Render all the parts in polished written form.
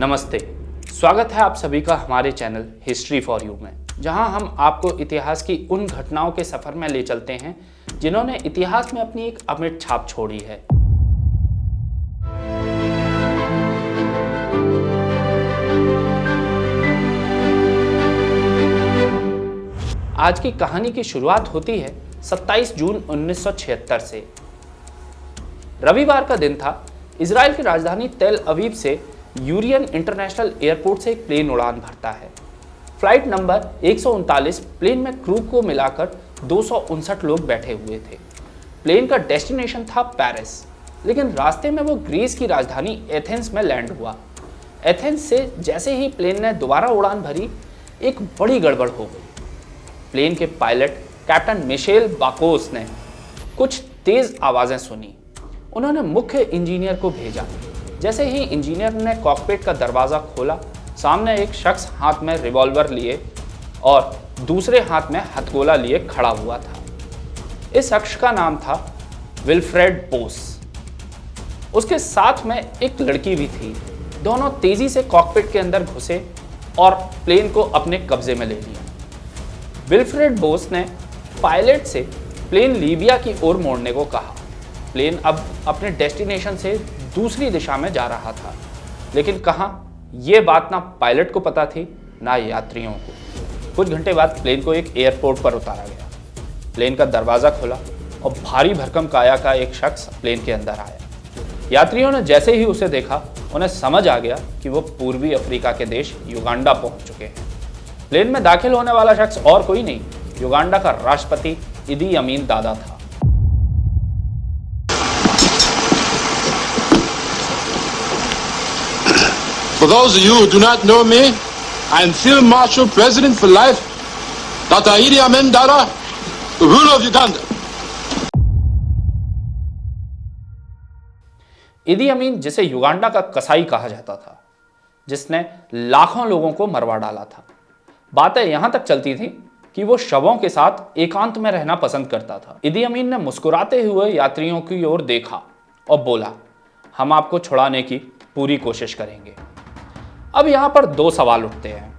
नमस्ते, स्वागत है आप सभी का हमारे चैनल हिस्ट्री फॉर यू में, जहां हम आपको इतिहास की उन घटनाओं के सफर में ले चलते हैं जिन्होंने इतिहास में अपनी एक अमिट छाप छोड़ी है। आज की कहानी की शुरुआत होती है 27 जून 1976 से। रविवार का दिन था। इजराइल की राजधानी तेल अवीव से यूरियन इंटरनेशनल एयरपोर्ट से एक प्लेन उड़ान भरता है। फ्लाइट नंबर 139 प्लेन में क्रू को मिलाकर 259 लोग बैठे हुए थे। प्लेन का डेस्टिनेशन था पेरिस, लेकिन रास्ते में वो ग्रीस की राजधानी एथेंस में लैंड हुआ। एथेंस से जैसे ही प्लेन ने दोबारा उड़ान भरी, एक बड़ी गड़बड़ हो गई। प्लेन के पायलट कैप्टन मिशेल बाकोस ने कुछ तेज आवाज़ें सुनी। उन्होंने मुख्य इंजीनियर को भेजा। जैसे ही इंजीनियर ने कॉकपिट का दरवाज़ा खोला, सामने एक शख्स हाथ में रिवॉल्वर लिए और दूसरे हाथ में हथगोला लिए खड़ा हुआ था। इस शख्स का नाम था विल्फ्रेड बोस। उसके साथ में एक लड़की भी थी। दोनों तेजी से कॉकपिट के अंदर घुसे और प्लेन को अपने कब्जे में ले लिया। विल्फ्रेड बोस ने पायलट से प्लेन लीबिया की ओर मोड़ने को कहा। प्लेन अब अपने डेस्टिनेशन से दूसरी दिशा में जा रहा था, लेकिन कहाँ ये बात ना पायलट को पता थी ना यात्रियों को। कुछ घंटे बाद प्लेन को एक एयरपोर्ट पर उतारा गया। प्लेन का दरवाज़ा खुला और भारी भरकम काया का एक शख्स प्लेन के अंदर आया। यात्रियों ने जैसे ही उसे देखा, उन्हें समझ आ गया कि वो पूर्वी अफ्रीका के देश युगांडा पहुंच चुके हैं। प्लेन में दाखिल होने वाला शख्स और कोई नहीं, युगांडा का राष्ट्रपति इदी अमीन दादा था। For those of you who do not know me, I am Field Marshal President for life, Dr. Idi Amin Dada, the ruler of Uganda. इदी अमीन, जिसे युगांडा का कसाई कहा जाता था, जिसने लाखों लोगों को मरवा डाला था। बातें यहां तक चलती थी कि वो शवों के साथ एकांत में रहना पसंद करता था। इदी अमीन ने मुस्कुराते हुए यात्रियों की ओर देखा और बोला, हम आपको छुड़ाने की पूरी कोशिश करेंगे। अब यहां पर दो सवाल उठते हैं।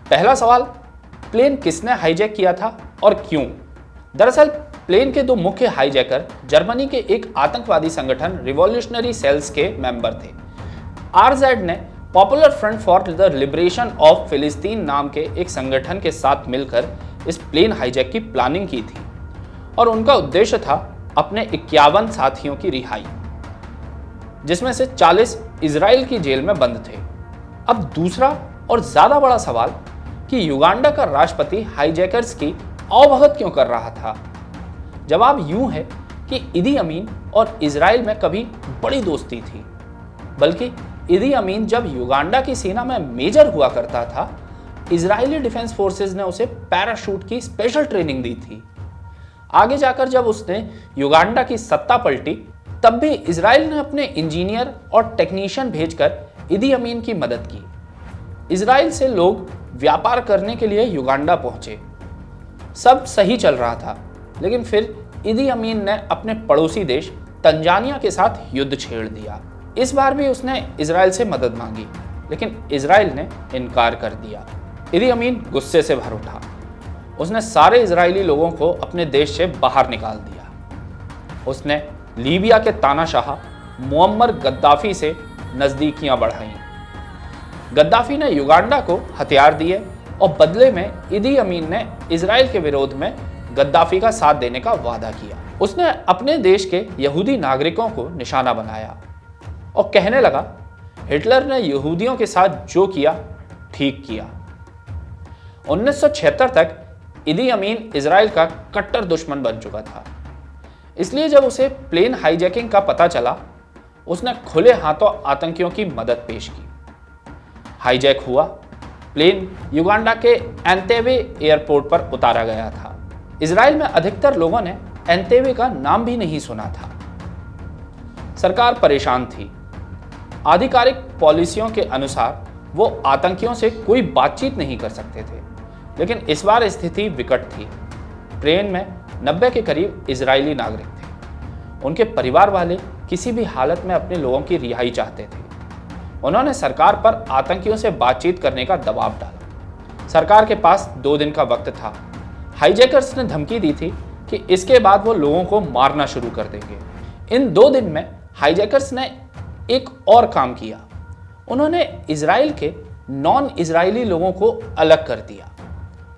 पहला सवाल, प्लेन किसने हाईजैक किया था और क्यों? दरअसल प्लेन के दो मुख्य हाईजैकर जर्मनी के एक आतंकवादी संगठन रिवॉल्यूशनरी सेल्स के मेंबर थे। आरजेड ने popular front for the liberation of फिलिस्तीन नाम के एक संगठन के साथ मिलकर इस प्लेन हाईजैक की प्लानिंग की थी और उनका उद्देश्य था अपने 51 साथियों की रिहाई, जिसमें से 40 इजराइल की जेल में बंद थे। अब दूसरा और ज्यादा बड़ा सवाल कि युगांडा का राष्ट्रपति हाईजैकर्स की अवगत क्यों कर रहा था? जवाब यूं है कि इदी अमीन और इजराइल में कभी बड़ी दोस्ती थी, बल्कि इदी अमीन जब युगांडा की सेना में मेजर हुआ करता था, इजरायली डिफेंस फोर्सेस ने उसे पैराशूट की स्पेशल ट्रेनिंग दी थी। आगे जाकर जब उसने युगांडा की सत्ता पलटी, तब भी इजराइल ने अपने इंजीनियर और टेक्नीशियन भेजकर इदी अमीन की मदद की। इजराइल से लोग व्यापार करने के लिए युगांडा पहुंचे। सब सही चल रहा था, लेकिन फिर इदी अमीन ने अपने पड़ोसी देश तंजानिया के साथ युद्ध छेड़ दिया। इस बार भी उसने इजराइल से मदद मांगी, लेकिन इजराइल ने इनकार कर दिया। इदी अमीन गुस्से से भर उठा। उसने सारे इजरायली लोगों को अपने देश से बाहर निकाल दिया। उसने लीबिया के तानाशाह मुअम्मर गद्दाफी से नज़दीकियां बढ़ाईं। गद्दाफी ने युगांडा को हथियार दिए और बदले में इदी अमीन ने इजराइल के विरोध में गद्दाफी का साथ देने का वादा किया। उसने अपने देश के यहूदी नागरिकों को निशाना बनाया और कहने लगा, हिटलर ने यहूदियों के साथ जो किया ठीक किया। 1976 तक इदी अमीन इजराइल का कट्टर दुश्मन बन चुका था। इसलिए जब उसे प्लेन हाईजैकिंग का पता चला, उसने खुले हाथों आतंकियों की मदद पेश की। हाईजैक हुआ। प्लेन युगांडा के एंतेवे एयरपोर्ट पर उतारा गया था। इजराइल में अधिकतर लोगों ने एंतेवे का नाम भी नहीं सुना था। सरकार परेशान थी। आधिकारिक पॉलिसियों के अनुसार वो आतंकियों से कोई बातचीत नहीं कर सकते थे, लेकिन इस बार स्थिति विकट थी। ट्रेन में 90 के करीब इजरायली नागरिक थे। उनके परिवार वाले किसी भी हालत में अपने लोगों की रिहाई चाहते थे। उन्होंने सरकार पर आतंकियों से बातचीत करने का दबाव डाला। सरकार के पास 2 दिन का वक्त था। हाईजैकर्स ने धमकी दी थी कि इसके बाद वो लोगों को मारना शुरू कर देंगे। इन 2 दिन में हाईजैकर्स ने एक और काम किया। उन्होंने इजराइल के नॉन इजरायली लोगों को अलग कर दिया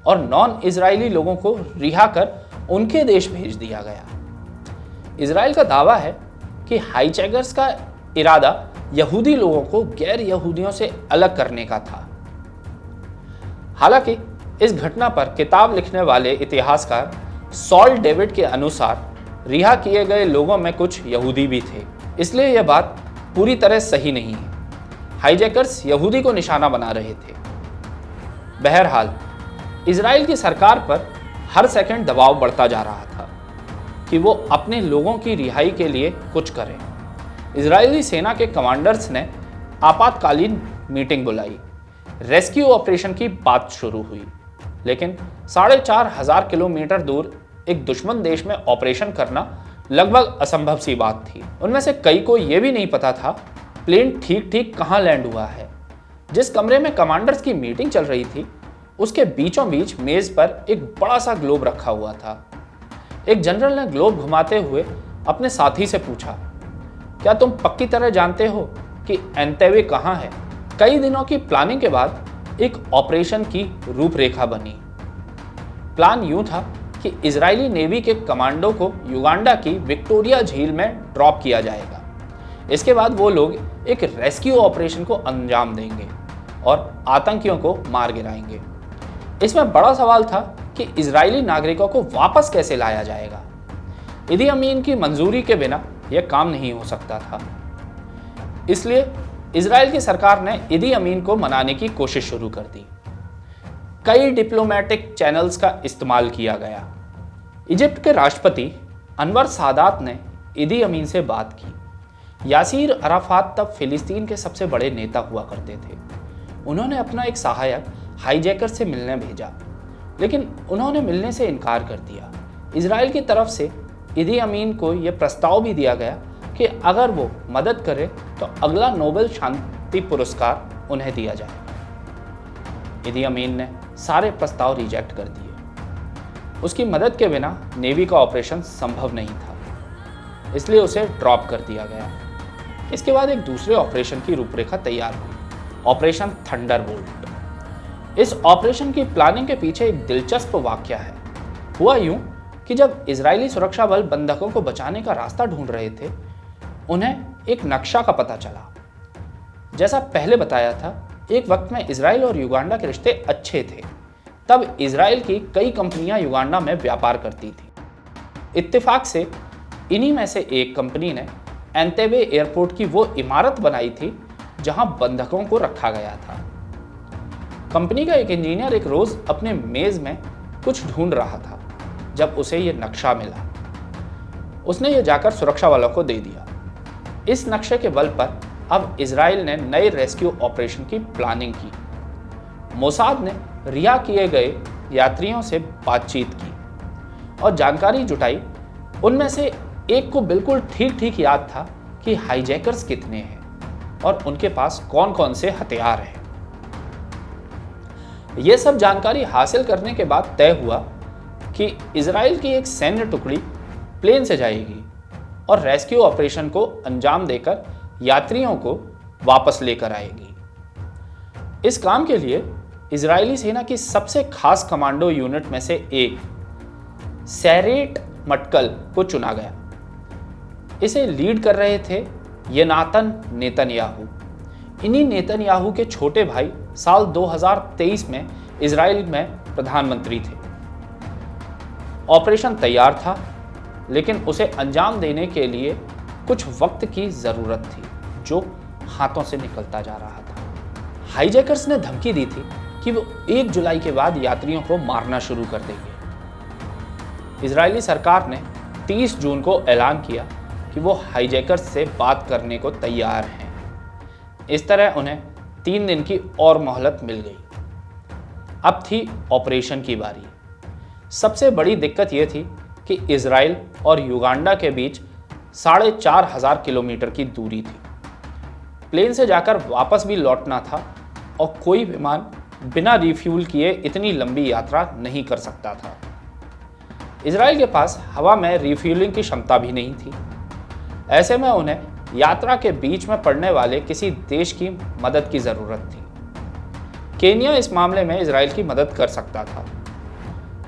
और नॉन इजरायली लोगों को रिहा कर उनके देश भेज दिया गया। इजराइल का दावा है कि हाईजैकर्स का इरादा यहूदी लोगों को गैर यहूदियों से अलग करने का था। हालांकि इस घटना पर किताब लिखने वाले इतिहासकार सॉल डेविड के अनुसार रिहा किए गए लोगों में कुछ यहूदी भी थे, इसलिए यह बात पूरी तरह सही नहीं है। हाईजैकर्स यहूदी को निशाना बना रहे थे। बहरहाल इजराइल की सरकार पर हर सेकंड दबाव बढ़ता जा रहा था कि वो अपने लोगों की रिहाई के लिए कुछ करें। इजरायली सेना के कमांडर्स ने आपातकालीन मीटिंग बुलाई। रेस्क्यू ऑपरेशन की बात शुरू हुई, लेकिन 4,500 किलोमीटर दूर एक दुश्मन देश में ऑपरेशन करना लगभग असंभव सी बात थी। उनमें से कई को यह भी नहीं पता था प्लेन ठीक ठीक कहाँ लैंड हुआ है। जिस कमरे में कमांडर्स की मीटिंग चल रही थी उसके बीचों बीच मेज पर एक बड़ा सा ग्लोब रखा हुआ था। एक जनरल ने ग्लोब घुमाते हुए अपने साथी से पूछा, क्या तुम पक्की तरह जानते हो कि एंतेवे कहाँ है? कई दिनों की प्लानिंग के बाद एक ऑपरेशन की रूपरेखा बनी। प्लान यूं था कि इजरायली नेवी के कमांडो को युगांडा की विक्टोरिया झील में ड्रॉप किया जाएगा। इसके बाद वो लोग एक रेस्क्यू ऑपरेशन को अंजाम देंगे और आतंकियों को मार गिराएंगे। इसमें बड़ा सवाल था कि इजरायली नागरिकों को वापस कैसे लाया जाएगा। इदी अमीन की मंजूरी के बिना यह काम नहीं हो सकता था। इसलिए इजराइल की सरकार ने इदी अमीन को मनाने की कोशिश शुरू कर दी। कई डिप्लोमेटिक चैनल्स का इस्तेमाल किया गया। इजिप्ट के राष्ट्रपति अनवर सादात ने इदी अमीन से बात की। यासीर अराफात तब फिलिस्तीन के सबसे बड़े नेता हुआ करते थे। उन्होंने अपना एक सहायक हाईजैकर से मिलने भेजा, लेकिन उन्होंने मिलने से इनकार कर दिया। इजराइल की तरफ से इदी अमीन को यह प्रस्ताव भी दिया गया कि अगर वो मदद करे तो अगला नोबेल शांति पुरस्कार उन्हें दिया जाएगा। इदी अमीन ने सारे प्रस्ताव रिजेक्ट कर दिए। उसकी मदद के बिना नेवी का ऑपरेशन संभव नहीं था, इसलिए उसे ड्रॉप कर दिया गया। इसके बाद एक दूसरे ऑपरेशन की रूपरेखा तैयार हुई, ऑपरेशन थंडरबोल्ट। इस ऑपरेशन की प्लानिंग के पीछे एक दिलचस्प वाकया है। हुआ यूं कि जब इजरायली सुरक्षा बल बंधकों को बचाने का रास्ता ढूंढ रहे थे, उन्हें एक नक्शा का पता चला। जैसा पहले बताया था, एक वक्त में इजराइल और युगांडा के रिश्ते अच्छे थे। तब इजराइल की कई कंपनियां युगांडा में व्यापार करती थी। इत्तेफाक से इन्हीं में से एक कंपनी ने एंतेबे एयरपोर्ट की वो इमारत बनाई थी जहां बंधकों को रखा गया था। कंपनी का एक इंजीनियर एक रोज अपने मेज में कुछ ढूंढ रहा था जब उसे यह नक्शा मिला। उसने यह जाकर सुरक्षा वालों को दे दिया। इस नक्शे के बल पर अब इजराइल ने नए रेस्क्यू ऑपरेशन की प्लानिंग की। मोसाद ने रिहा किए गए यात्रियों से बातचीत की और जानकारी जुटाई। उनमें से एक को बिल्कुल ठीक ठीक याद था कि हाईजैकर्स कितने हैं और उनके पास कौन कौन से हथियार हैं। यह सब जानकारी हासिल करने के बाद तय हुआ कि इजराइल की एक सैन्य टुकड़ी प्लेन से जाएगी और रेस्क्यू ऑपरेशन को अंजाम देकर यात्रियों को वापस लेकर आएगी। इस काम के लिए इजरायली सेना की सबसे खास कमांडो यूनिट में से एक सैरेट मटकल को चुना गया। इसे लीड कर रहे थे योनातान नेतन्याहू। इन्हीं नेतन्याहू के छोटे भाई साल 2023 में इजराइल में प्रधानमंत्री थे। ऑपरेशन तैयार था, लेकिन उसे अंजाम देने के लिए कुछ वक्त की जरूरत थी जो हाथों से निकलता जा रहा था। हाईजैकर्स ने धमकी दी थी कि वो 1 जुलाई के बाद यात्रियों को मारना शुरू कर देंगे। इजरायली सरकार ने 30 जून को ऐलान किया कि वो हाईजैकर्स से बात करने को तैयार हैं। इस तरह उन्हें 3 दिन की और मोहलत मिल गई। अब थी ऑपरेशन की बारी। सबसे बड़ी दिक्कत यह थी कि इजराइल और युगांडा के बीच 4,500 किलोमीटर की दूरी थी। प्लेन से जाकर वापस भी लौटना था और कोई विमान बिना रिफ्यूल किए इतनी लंबी यात्रा नहीं कर सकता था। इजराइल के पास हवा में रिफ्यूलिंग की क्षमता भी नहीं थी। ऐसे में उन्हें यात्रा के बीच में पड़ने वाले किसी देश की मदद की ज़रूरत थी। केनिया इस मामले में इजराइल की मदद कर सकता था,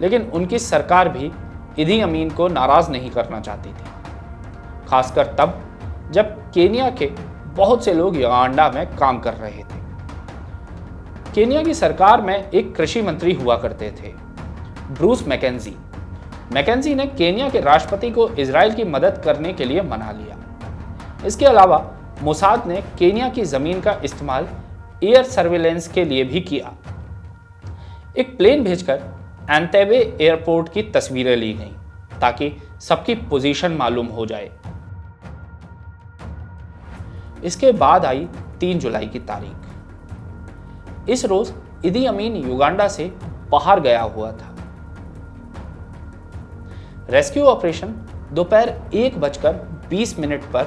लेकिन उनकी सरकार भी इदी अमीन को नाराज़ नहीं करना चाहती थी, खासकर तब जब केनिया के बहुत से लोग युगांडा में काम कर रहे थे। केनिया की सरकार में एक कृषि मंत्री हुआ करते थे, ब्रूस मैकेंजी। मैकेंजी ने केनिया के राष्ट्रपति को इजराइल की मदद करने के लिए मना लिया। इसके अलावा मोसाद ने केनिया की ज़मीन का इस्तेमाल एयर सर्विलेंस के लिए भी किया। एक प्लेन भेजकर एंटेबे एयरपोर्ट की तस्वीरें ली गईं ताकि सबकी पोजीशन मालूम हो जाए। इसके बाद आई 3 जुलाई की तारीख। इस रोज इदी अमीन युगांडा से बाहर गया हुआ था। रेस्क्यू ऑपरेशन दोपहर 1:20 पर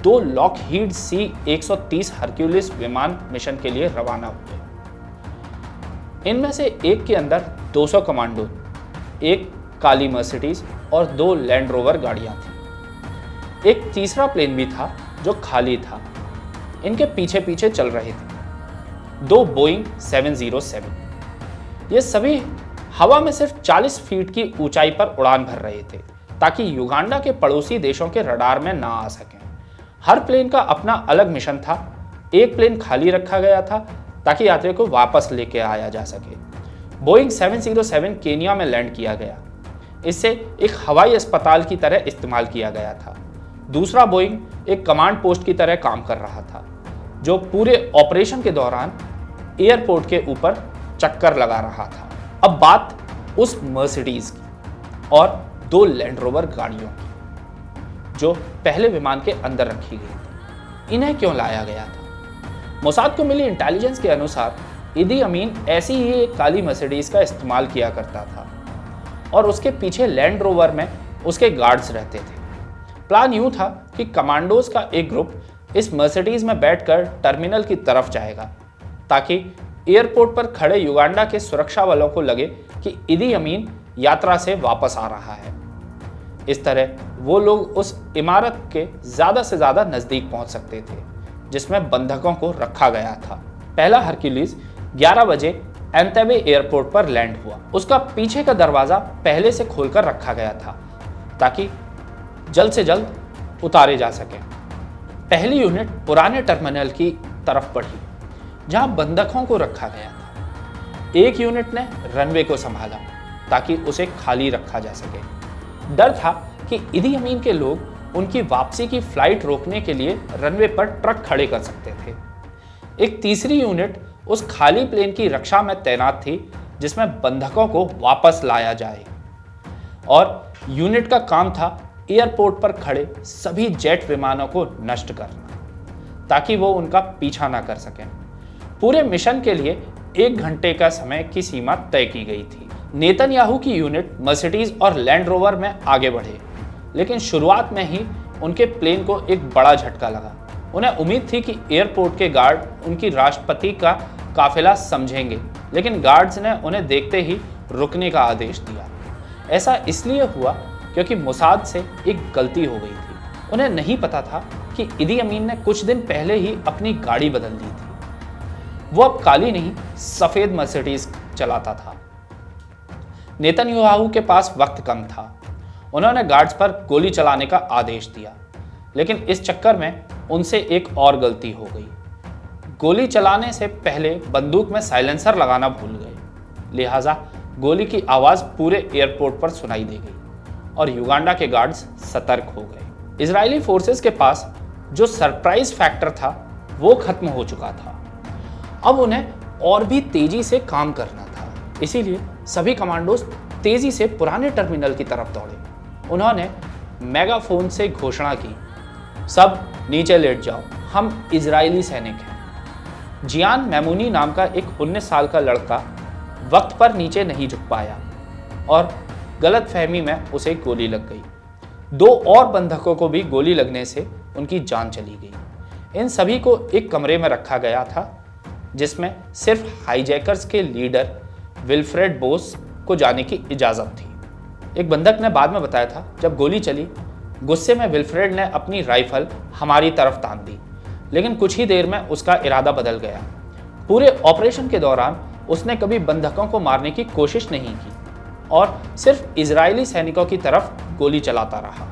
2 लॉकहीड C-130 हरक्यूलिस विमान मिशन के लिए रवाना हुए। इनमें से एक के अंदर 200 कमांडो, एक काली मर्सिडीज और 2 लैंड रोवर गाड़ियां थी। एक तीसरा प्लेन भी था जो खाली था। इनके पीछे पीछे चल रहे थे 2 बोइंग 707। ये सभी हवा में सिर्फ 40 फीट की ऊंचाई पर उड़ान भर रहे थे ताकि युगांडा के पड़ोसी देशों के रडार में ना आ सकें। हर प्लेन का अपना अलग मिशन था। एक प्लेन खाली रखा गया था ताकि यात्रियों को वापस लेके आया जा सके। बोइंग 707 केनिया में लैंड किया गया। इससे एक हवाई अस्पताल की तरह इस्तेमाल किया गया था। दूसरा बोइंग एक कमांड पोस्ट की तरह काम कर रहा था, जो पूरे ऑपरेशन के दौरान एयरपोर्ट के ऊपर चक्कर लगा रहा था। अब बात उस मर्सिडीज की और 2 लैंड रोवर गाड़ियों की जो पहले विमान के अंदर रखी गई थी। इन्हें क्यों लाया गया था? मोसाद को मिली इंटेलिजेंस के अनुसार इदी अमीन ऐसी ही एक काली मर्सिडीज का इस्तेमाल किया करता था और उसके पीछे लैंड रोवर में उसके गार्ड्स रहते थे। प्लान यूं था कि कमांडोज का एक ग्रुप इस मर्सिडीज में बैठकर टर्मिनल की तरफ जाएगा ताकि एयरपोर्ट पर खड़े युगांडा के सुरक्षा बलों को लगे कि इदी अमीन यात्रा से वापस आ रहा है। इस तरह वो लोग उस इमारत के ज़्यादा से ज़्यादा नज़दीक पहुंच सकते थे जिसमें बंधकों को रखा गया था। पहला हरक्यूलिस 11 बजे एंटेबे एयरपोर्ट पर लैंड हुआ। उसका पीछे का दरवाज़ा पहले से खोलकर रखा गया था ताकि जल्द से जल्द उतारे जा सके। पहली यूनिट पुराने टर्मिनल की तरफ बढ़ी जहां बंधकों को रखा गया था। एक यूनिट ने रनवे को संभाला ताकि उसे खाली रखा जा सके। डर था कि इदी अमीन के लोग उनकी वापसी की फ्लाइट रोकने के लिए रनवे पर ट्रक खड़े कर सकते थे। एक तीसरी यूनिट उस खाली प्लेन की रक्षा में तैनात थी जिसमें बंधकों को वापस लाया जाए, और यूनिट का काम था एयरपोर्ट पर खड़े सभी जेट विमानों को नष्ट करना ताकि वो उनका पीछा ना कर सकें। पूरे मिशन के लिए 1 घंटे का समय की सीमा तय की गई थी। नेतन्याहू की यूनिट मर्सिडीज और लैंड रोवर में आगे बढ़े, लेकिन शुरुआत में ही उनके प्लेन को एक बड़ा झटका लगा। उन्हें उम्मीद थी कि एयरपोर्ट के गार्ड उनकी राष्ट्रपति का काफिला समझेंगे, लेकिन गार्ड्स ने उन्हें देखते ही रुकने का आदेश दिया। ऐसा इसलिए हुआ क्योंकि मोसाद से एक गलती हो गई थी। उन्हें नहीं पता था कि इदी अमीन ने कुछ दिन पहले ही अपनी गाड़ी बदल दी थी। वो अब काली नहीं, सफेद मर्सिडीज चलाता था। नेतन्याहू के पास वक्त कम था। उन्होंने गार्ड्स पर गोली चलाने का आदेश दिया, लेकिन इस चक्कर में उनसे एक और गलती हो गई। गोली चलाने से पहले बंदूक में साइलेंसर लगाना भूल गए, लिहाजा गोली की आवाज़ पूरे एयरपोर्ट पर सुनाई दे गई और युगांडा के गार्ड्स सतर्क हो गए। इजरायली फोर्सेस के पास जो सरप्राइज फैक्टर था वो खत्म हो चुका था। अब उन्हें और भी तेजी से काम करना था, इसीलिए सभी कमांडोज तेजी से पुराने टर्मिनल की तरफ दौड़े। उन्होंने मेगाफोन से घोषणा की, सब नीचे लेट जाओ, हम इजरायली सैनिक हैं। जियान मैमूनी नाम का एक 19 साल का लड़का वक्त पर नीचे नहीं झुक पाया और गलतफहमी में उसे गोली लग गई। 2 और बंधकों को भी गोली लगने से उनकी जान चली गई। इन सभी को एक कमरे में रखा गया था जिसमें सिर्फ हाईजैकर्स के लीडर विल्फ्रेड बोस को जाने की इजाज़त थी। एक बंधक ने बाद में बताया था, जब गोली चली गुस्से में विल्फ्रेड ने अपनी राइफल हमारी तरफ तान दी, लेकिन कुछ ही देर में उसका इरादा बदल गया। पूरे ऑपरेशन के दौरान उसने कभी बंधकों को मारने की कोशिश नहीं की और सिर्फ इजरायली सैनिकों की तरफ गोली चलाता रहा।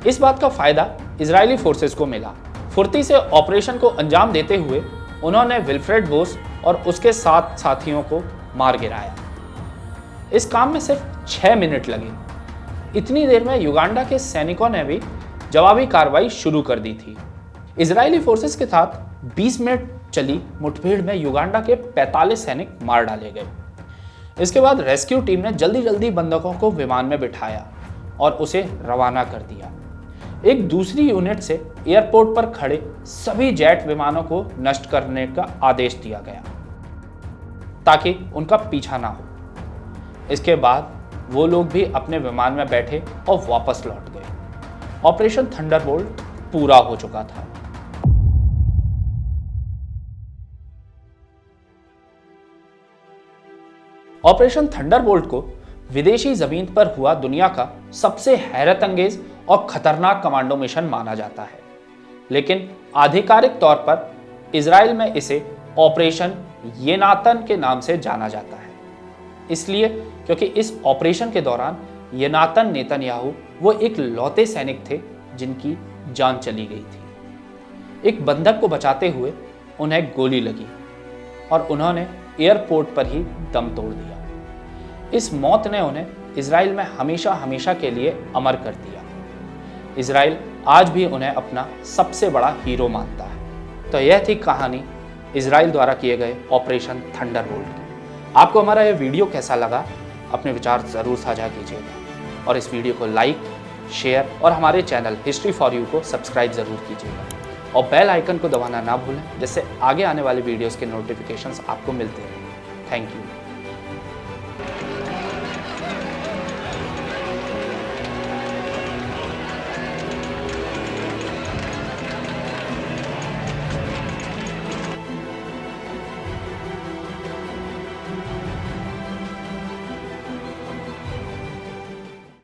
इस बात का फायदा इजरायली फोर्सेस को मिला। फुर्ती से ऑपरेशन को अंजाम देते हुए उन्होंने विल्फ्रेड बोस और उसके 7 साथियों को मार गिराया। इस काम में सिर्फ 6 मिनट लगे। इतनी देर में युगांडा के सैनिकों ने भी जवाबी कार्रवाई शुरू कर दी थी। इजरायली फोर्सेस के साथ 20 मिनट चली मुठभेड़ में युगांडा के 45 सैनिक मार डाले गए। इसके बाद रेस्क्यू टीम ने जल्दी जल्दी बंधकों को विमान में बिठाया और उसे रवाना कर दिया। एक दूसरी यूनिट से एयरपोर्ट पर खड़े सभी जेट विमानों को नष्ट करने का आदेश दिया गया ताकि उनका पीछा ना हो। इसके बाद वो लोग भी अपने विमान में बैठे और वापस लौट गए। ऑपरेशन थंडरबोल्ट पूरा हो चुका था। ऑपरेशन थंडरबोल्ट को विदेशी जमीन पर हुआ दुनिया का सबसे हैरत अंगेज और खतरनाक कमांडो मिशन माना जाता है, लेकिन आधिकारिक तौर पर इजराइल में इसे ऑपरेशन येनातन के नाम से जाना जाता है। इसलिए क्योंकि इस ऑपरेशन के दौरान येनातन नेतन्याहू वो एक लौते सैनिक थे जिनकी जान चली गई थी। एक बंधक को बचाते हुए उन्हें गोली लगी और उन्होंने एयरपोर्ट पर ही दम तोड़ दिया। इस मौत ने उन्हें इजराइल में हमेशा हमेशा के लिए अमर कर दिया। इजराइल आज भी उन्हें अपना सबसे बड़ा हीरो मानता है। तो यह थी कहानी इजराइल द्वारा किए गए ऑपरेशन थंडरबोल्ट की। आपको हमारा यह वीडियो कैसा लगा, अपने विचार ज़रूर साझा कीजिएगा और इस वीडियो को लाइक, शेयर और हमारे चैनल हिस्ट्री फॉर यू को सब्सक्राइब ज़रूर कीजिएगा और बेल आइकन को दबाना ना भूलें, जिससे आगे आने वाले वीडियोस के नोटिफिकेशंस आपको मिलते रहें। Thank you.